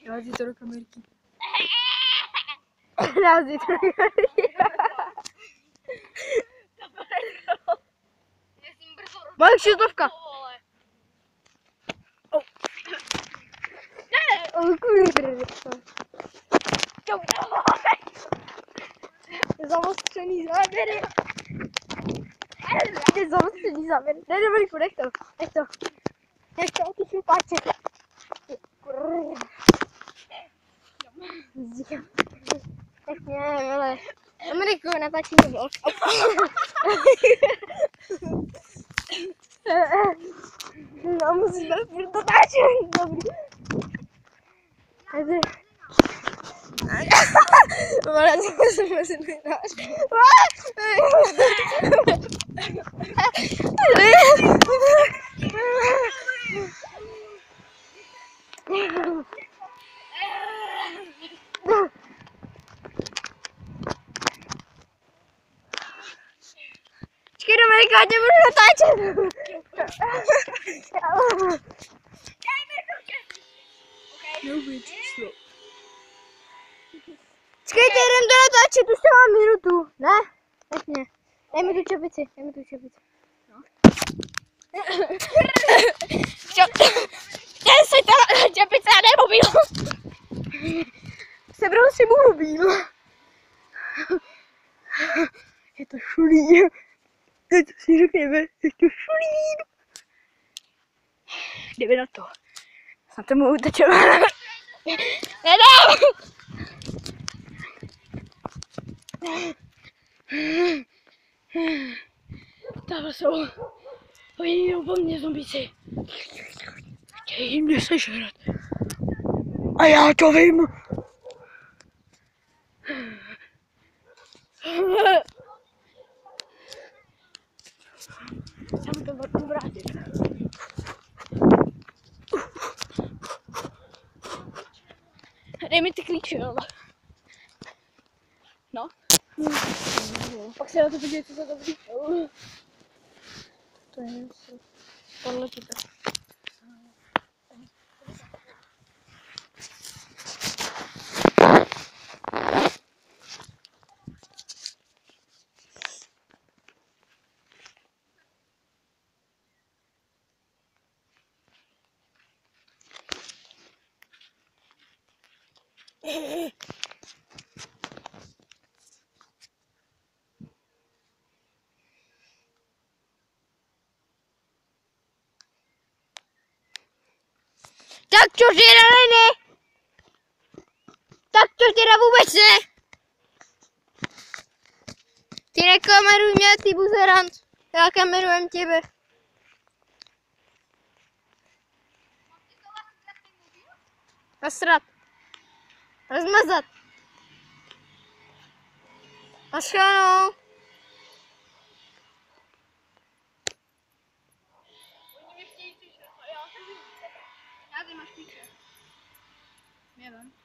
Rází to do kamerky. Rází to do kamerky. Malek šiltovka. Kurde. Zavostřený záběry. Zavostřený záběry. Ne, dobrý, nech to. Nech to, ty šlupáče. Tak mě, ale Dominiku, natáčíme vlog. No, musíme furt natáčet, dobrý. Ona jsme si nedáš. Počkej, Dominika, já tě budu natáčet. Neuvěď číslo. Počkejte, jdem to natáčet, už to mám minutu. Ne? Nechně. Dej mi tu čepici, No. Dej si ta čepice a dej mobil. Sebral si mu mobil. Je to šulín. To si řekněme, je to šulín. Jdeme na to. Snad to mu utečeme. Nedám! Tam jsou. Oni jdou po mně zombíci. Chtějí mě sežrat. A já to vím. Já mu to budu vrátit. Dej mi ty klíče, jo. No. Pak se na to podívej, co to dobrý. To je něco. Podle tebe. Tak čo teda ne? Tak čo teda vůbec ne? Ty nekameruj mě, ty buzerant. Já kamerujem tebe. Nasrat. Rozmazat. Naschledanou. Já ty máš klíče. Nevím.